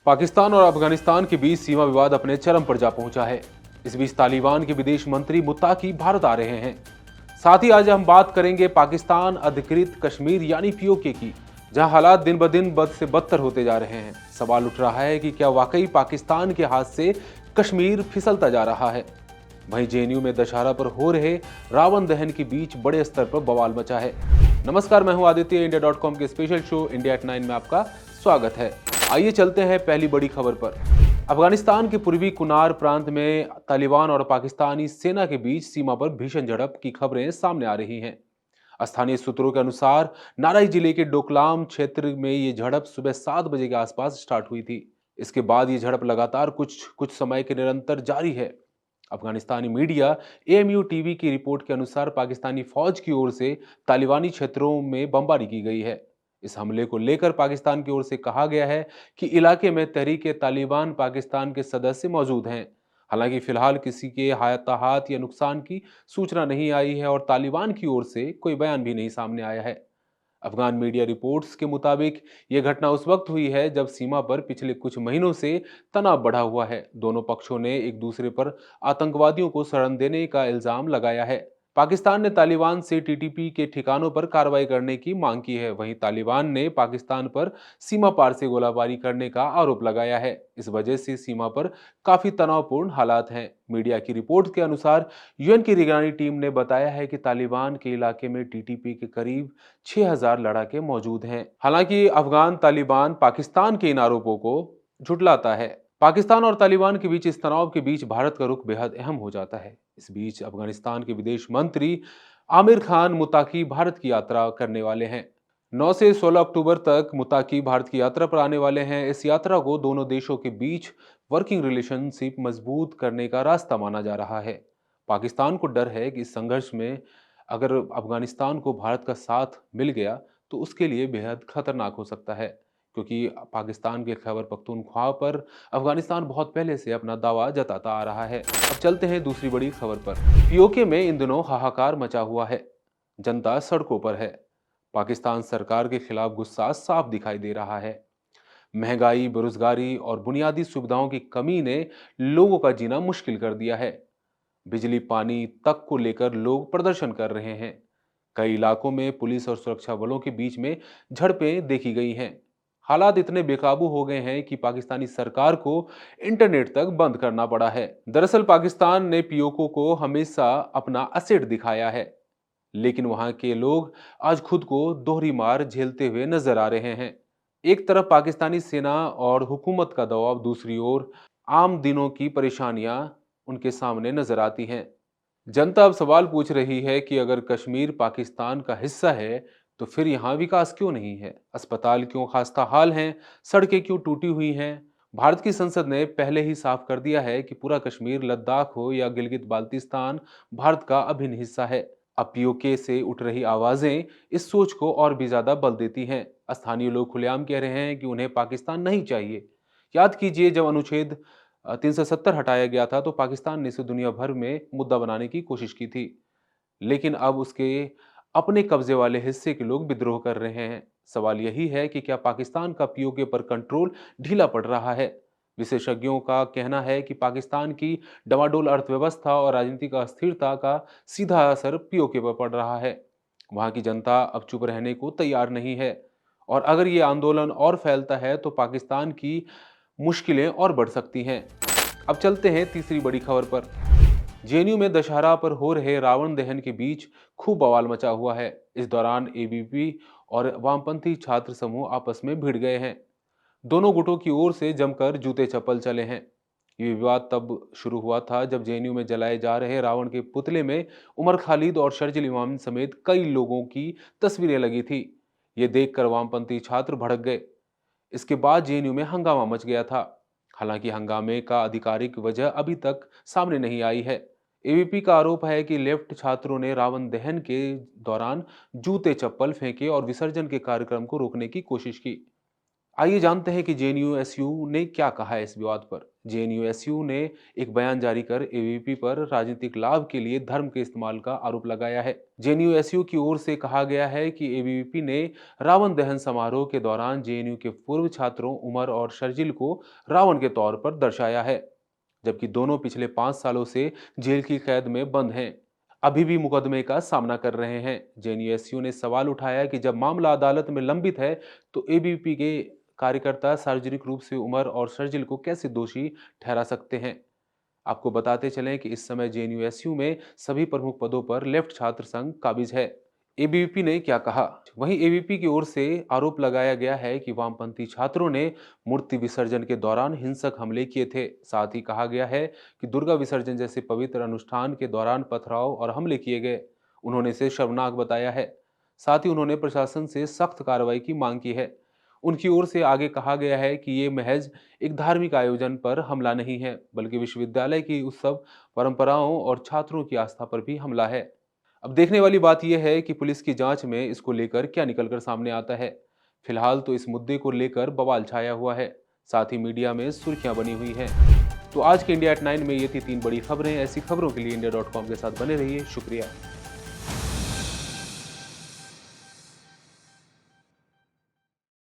पाकिस्तान और अफगानिस्तान के बीच सीमा विवाद अपने चरम पर जा पहुंचा है। इस बीच तालिबान के विदेश मंत्री मुत्ताकी भारत आ रहे हैं। साथ ही आज हम बात करेंगे पाकिस्तान अधिकृत कश्मीर यानी पीओके की, जहां हालात दिन ब दिन बद से बदतर होते जा रहे हैं। सवाल उठ रहा है कि क्या वाकई पाकिस्तान के हाथ से कश्मीर फिसलता जा रहा है। वहीं जेएनयू में दशहरा पर हो रहे रावण दहन के बीच बड़े स्तर पर बवाल मचा है। नमस्कार, मैं हूं आदित्य। इंडिया.com के स्पेशल शो इंडिया एट 9 में आपका स्वागत है। आइए चलते हैं पहली बड़ी खबर पर। अफगानिस्तान के पूर्वी कुनार प्रांत में तालिबान और पाकिस्तानी सेना के बीच सीमा पर भीषण झड़प की खबरें सामने आ रही हैं। स्थानीय सूत्रों के अनुसार नाराई जिले के डोकलाम क्षेत्र में ये झड़प सुबह 7 बजे के आसपास स्टार्ट हुई थी। इसके बाद ये झड़प लगातार कुछ समय के निरंतर जारी है। अफगानिस्तानी मीडिया एएमयू टीवी की रिपोर्ट के अनुसार पाकिस्तानी फौज की ओर से तालिबानी क्षेत्रों में बमबारी की गई है। इस हमले को लेकर पाकिस्तान की ओर से कहा गया है कि इलाके में तहरीके तालिबान पाकिस्तान के सदस्य मौजूद हैं। हालांकि फिलहाल किसी के हताहत या नुकसान की सूचना नहीं आई है और तालिबान की ओर से कोई बयान भी नहीं सामने आया है। अफगान मीडिया रिपोर्ट्स के मुताबिक यह घटना उस वक्त हुई है जब सीमा पर पिछले कुछ महीनों से तनाव बढ़ा हुआ है। दोनों पक्षों ने एक दूसरे पर आतंकवादियों को शरण देने का इल्जाम लगाया है। पाकिस्तान ने तालिबान से टीटीपी के ठिकानों पर कार्रवाई करने की मांग की है। वहीं तालिबान ने पाकिस्तान पर सीमा पार से गोलाबारी करने का आरोप लगाया है। इस वजह से सीमा पर काफी तनावपूर्ण हालात हैं। मीडिया की रिपोर्ट के अनुसार यूएन की निगरानी टीम ने बताया है कि तालिबान के इलाके में टीटीपी के करीब 6000 लड़ाके मौजूद हैं। हालांकि अफगान तालिबान पाकिस्तान के इन आरोपों को झुटलाता है। पाकिस्तान और तालिबान के बीच इस तनाव के बीच भारत का रुख बेहद अहम हो जाता है। इस बीच अफगानिस्तान के विदेश मंत्री आमिर खान मुत्ताकी भारत की यात्रा करने वाले हैं। 9 से 16 अक्टूबर तक मुत्ताकी भारत की यात्रा पर आने वाले हैं। इस यात्रा को दोनों देशों के बीच वर्किंग रिलेशनशिप मजबूत करने का रास्ता माना जा रहा है। पाकिस्तान को डर है कि इस संघर्ष में अगर अफगानिस्तान को भारत का साथ मिल गया तो उसके लिए बेहद खतरनाक हो सकता है, क्योंकि पाकिस्तान के खैबर पख्तूनख्वा पर अफगानिस्तान बहुत पहले से अपना दावा जताता आ रहा है। अब चलते हैं दूसरी बड़ी खबर पर। पीओके में इन दिनों हाहाकार मचा हुआ है। जनता सड़कों पर है। पाकिस्तान सरकार के खिलाफ गुस्सा साफ दिखाई दे रहा है। महंगाई, बेरोजगारी और बुनियादी सुविधाओं की कमी ने लोगों का जीना मुश्किल कर दिया है। बिजली पानी तक को लेकर लोग प्रदर्शन कर रहे हैं। कई इलाकों में पुलिस और सुरक्षा बलों के बीच में झड़पें देखी गई हैं। हालात इतने बेकाबू हो गए हैं कि पाकिस्तानी सरकार को इंटरनेट तक बंद करना पड़ा है। दरअसल पाकिस्तान ने पीओके को हमेशा अपना असेट दिखाया है, लेकिन वहां के लोग आज खुद को दोहरी मार झेलते हुए नजर आ रहे हैं। एक तरफ पाकिस्तानी सेना और हुकूमत का दबाव, दूसरी ओर आम दिनों की परेशानियां उनके सामने नजर आती हैं। जनता अब सवाल पूछ रही है कि अगर कश्मीर पाकिस्तान का हिस्सा है तो फिर यहाँ विकास क्यों नहीं है? अस्पताल क्यों खस्ता हाल हैं? सड़कें क्यों टूटी हुई हैं? भारत की संसद ने पहले ही साफ कर दिया है कि पूरा कश्मीर, लद्दाख हो या गिलगित बाल्तिस्तान, भारत का अभिन्न हिस्सा है। अब पीओके से उठ रही आवाजें इस सोच को और भी ज्यादा बल देती हैं। स्थानीय लोग खुलेआम कह रहे हैं कि उन्हें पाकिस्तान नहीं चाहिए। याद कीजिए, जब अनुच्छेद 370 हटाया गया था तो पाकिस्तान ने इसे दुनिया भर में मुद्दा बनाने की कोशिश की थी, लेकिन अब उसके अपने कब्जे वाले हिस्से के लोग विद्रोह कर रहे हैं। सवाल यही है कि क्या पाकिस्तान का पीओके पर कंट्रोल ढीला पड़ रहा है? विशेषज्ञों का कहना है कि पाकिस्तान की डमाडोल अर्थव्यवस्था और राजनीतिक अस्थिरता का सीधा असर पीओके पर पड़ रहा है। वहां की जनता अब चुप रहने को तैयार नहीं है, और अगर ये आंदोलन और फैलता है तो पाकिस्तान की मुश्किलें और बढ़ सकती हैं। अब चलते हैं तीसरी बड़ी खबर पर। जेएनयू में दशहरा पर हो रहे रावण दहन के बीच खूब बवाल मचा हुआ है। इस दौरान एबीपी और वामपंथी छात्र समूह आपस में भिड़ गए हैं। दोनों गुटों की ओर से जमकर जूते चप्पल चले हैं। ये विवाद तब शुरू हुआ था जब जेएनयू में जलाए जा रहे रावण के पुतले में उमर खालिद और शर्जिल इमाम समेत कई लोगों की तस्वीरें लगी थी। ये देखकर वामपंथी छात्र भड़क गए। इसके बाद जेएनयू में हंगामा मच गया था। हालांकि हंगामे का आधिकारिक वजह अभी तक सामने नहीं आई है। एबीपी का आरोप है कि लेफ्ट छात्रों ने रावण दहन के दौरान जूते चप्पल फेंके और विसर्जन के कार्यक्रम को रोकने की कोशिश की। आइए जानते हैं कि जेएनयू-एसयू ने क्या कहा है इस विवाद पर। जेएनयू-एसयू ने एक बयान जारी कर एबीवीपी पर राजनीतिक लाभ के लिए धर्म के इस्तेमाल का आरोप लगाया है। जेएनयू-एसयू की ओर से कहा गया है कि एबीवीपी ने रावण दहन समारोह के दौरान जेएनयू के पूर्व छात्रों उमर और शर्जिल को रावण के तौर पर दर्शाया है, जबकि दोनों पिछले 5 सालों से जेल की कैद में बंद हैं। अभी भी मुकदमे का सामना कर रहे हैं। जेएनयू-एसयू ने सवाल उठाया कि जब मामला अदालत में लंबित है, तो एबीवीपी के कार्यकर्ता सार्वजनिक रूप से उमर और शर्जिल को कैसे दोषी ठहरा सकते हैं। आपको बताते चलें कि इस समय जेएनयू-एसयू में सभी प्रमुख पदों पर लेफ्ट छात्र संघ काबिज है। एबीवीपी ने क्या कहा? वहीं एबीवीपी की ओर से आरोप लगाया गया है कि वामपंथी छात्रों ने मूर्ति विसर्जन के दौरान हिंसक हमले किए थे। साथ ही कहा गया है कि दुर्गा विसर्जन जैसे पवित्र अनुष्ठान के दौरान पथराव और हमले किए गए। उन्होंने इसे शर्मनाक बताया है। साथ ही उन्होंने प्रशासन से सख्त कार्रवाई की मांग की है। उनकी ओर से आगे कहा गया है कि ये महज एक धार्मिक आयोजन पर हमला नहीं है, बल्कि विश्वविद्यालय की उत्सव परंपराओं और छात्रों की आस्था पर भी हमला है। अब देखने वाली बात यह है कि पुलिस की जांच में इसको लेकर क्या निकलकर सामने आता है। फिलहाल तो इस मुद्दे को लेकर बवाल छाया हुआ है, साथ ही मीडिया में सुर्खियां बनी हुई हैं। तो आज के इंडिया एट 9 में ये थी 3 बड़ी खबरें। ऐसी खबरों के लिए इंडिया.com के साथ बने रहिए। शुक्रिया।